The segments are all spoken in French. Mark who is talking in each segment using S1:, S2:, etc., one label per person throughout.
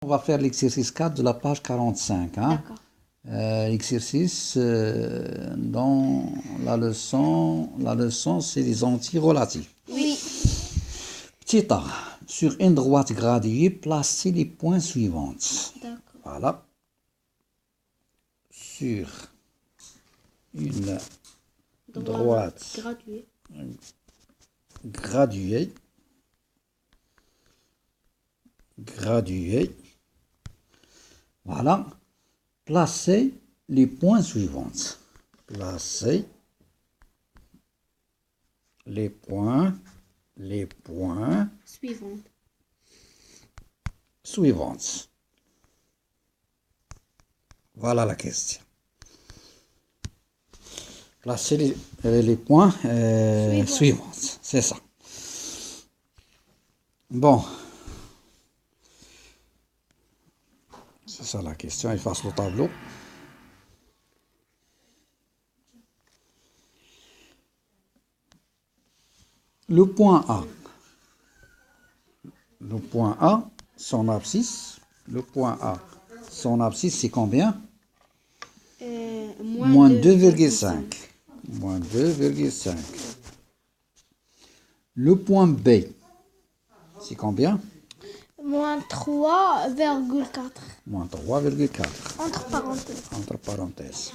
S1: On va faire l'exercice 4 de la page 45. Hein.
S2: D'accord.
S1: L'exercice dans la leçon, c'est les entiers relatifs.
S2: Oui.
S1: Petit a, sur une droite graduée, placez les points suivants.
S2: D'accord.
S1: Voilà. Sur une droite
S2: Gradué.
S1: graduée. Voilà. Placez les points suivants. Placez les points suivants. Voilà la question. Placez les points suivants. C'est ça. Bon. C'est ça la question. Efface le tableau. Le point A. Le point A, son abscisse. Le point A, son abscisse, c'est combien? Moins 2,5. Moins 2,5. Le point B, c'est combien?
S2: Moins 3,4.
S1: Moins 3,4.
S2: Entre parenthèses.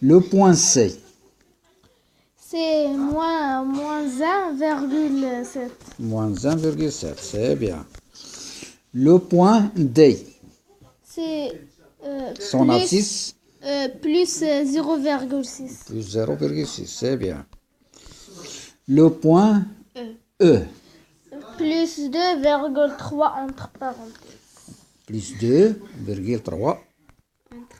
S1: Le point C,
S2: C'est moins 1,7.
S1: moins 1,7, c'est bien. Le point D,
S2: C'est
S1: son abscisse,
S2: plus 0,6.
S1: plus 0,6, c'est bien. Le point E,
S2: Plus 2,3 entre parenthèses.
S1: plus 2,3.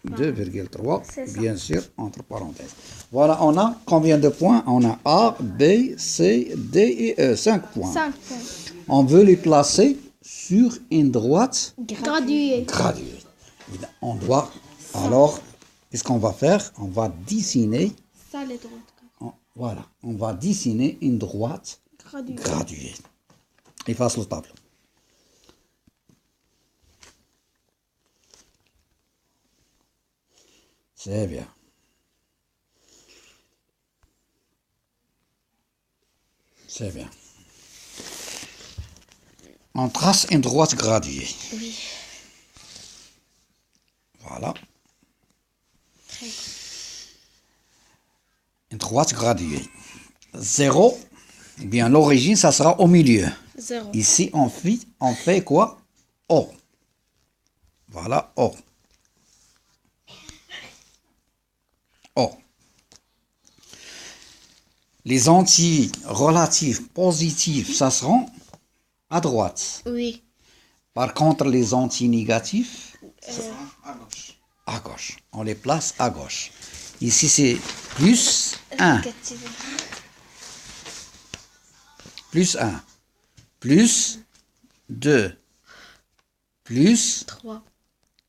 S1: 2,3,
S2: C'est ça.
S1: bien sûr, entre parenthèses. Voilà, on a combien de points? On a A, B, C, D et E. 5 points.
S2: 5 points.
S1: On veut les placer sur une droite
S2: Gradué.
S1: graduée. On doit, alors, qu'est-ce qu'on va faire? On va dessiner,
S2: Ça, les droites.
S1: voilà, on va dessiner une droite
S2: Gradué.
S1: graduée. Efface le tableau. C'est bien. C'est bien. On trace une droite graduée.
S2: Oui.
S1: Voilà. Une droite graduée. 0, eh bien l'origine, ça sera au milieu.
S2: 0.
S1: Ici, on fait quoi? O. Voilà, O. O. Les entiers relatifs positifs, ça seront à droite.
S2: Oui.
S1: Par contre, les entiers négatifs,
S3: À gauche.
S1: à gauche. On les place à gauche. Ici, c'est plus 1. Plus 1. Plus 2. Plus
S2: 3.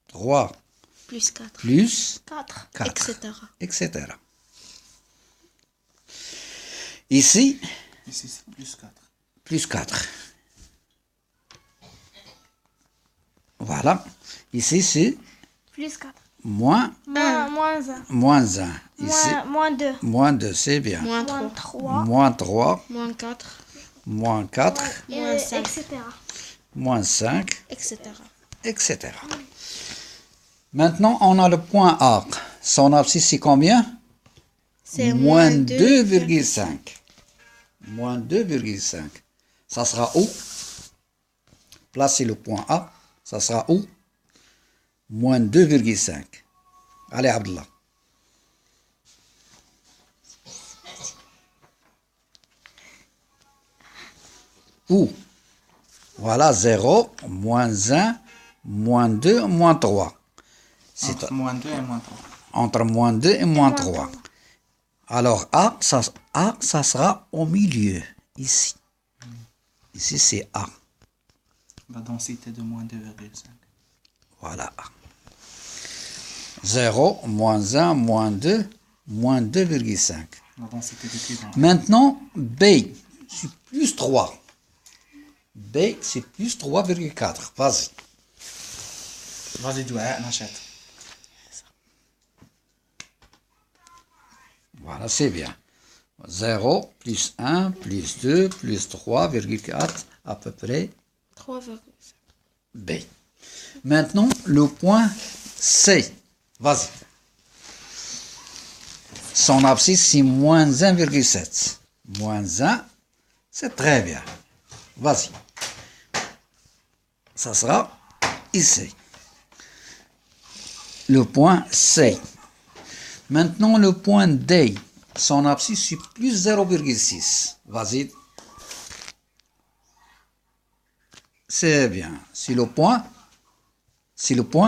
S1: 3.
S2: Plus 4.
S1: Plus
S2: 4.
S1: 4.
S2: Etc.
S1: Etc. Ici,
S3: Ici, c'est plus 4.
S1: plus 4. Voilà. Ici, c'est
S2: Plus 4.
S1: moins
S2: Moins 1.
S1: moins 1. Ici,
S2: Moins 2.
S1: moins 2, c'est bien.
S2: Moins 3.
S1: Moins 3,
S2: Moins 4.
S1: moins 4,
S2: Moins 5. Etc.
S1: moins 5,
S2: Etc.
S1: etc. Maintenant, on a le point A. Son abscisse, c'est combien?
S2: C'est
S1: moins 2,5. Moins 2,5. Ça sera où? Placez le point A. Ça sera où? Moins 2,5. Allez, Abdullah. Où? Voilà, 0, moins 1, moins 2, moins 3. C'est
S3: Entre moins 2 et moins 3.
S1: entre moins 2 et moins 3. Alors, A, ça sera au milieu, ici. Ici, c'est A.
S3: La densité de moins 2,5.
S1: Voilà. 0, moins 1, moins 2, moins 2,5.
S3: La densité de cuivre.
S1: Maintenant, B, c'est plus 3. B, c'est plus 3,4. Vas-y.
S3: Vas-y, Douai, on achète.
S1: Voilà, c'est bien. 0 plus 1 plus 2 plus 3,4 à peu près
S2: 3,5.
S1: B. Maintenant, le point C. Vas-y. Son abscisse, c'est moins 1,7. Moins 1, c'est très bien. Vas-y. Ça sera ici. Le point C. Maintenant, le point D. Son abscisse, c'est plus 0,6. Vas-y. C'est bien. C'est le point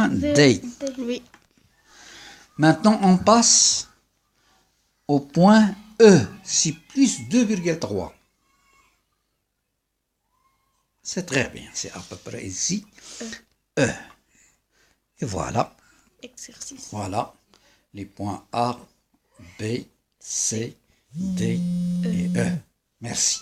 S1: D.
S2: Oui.
S1: Maintenant, on passe au point E. C'est plus 2,3. C'est très bien. C'est à peu près ici. E. Et voilà.
S2: Exercice.
S1: Voilà. Les points A, B, C, D et E. Merci.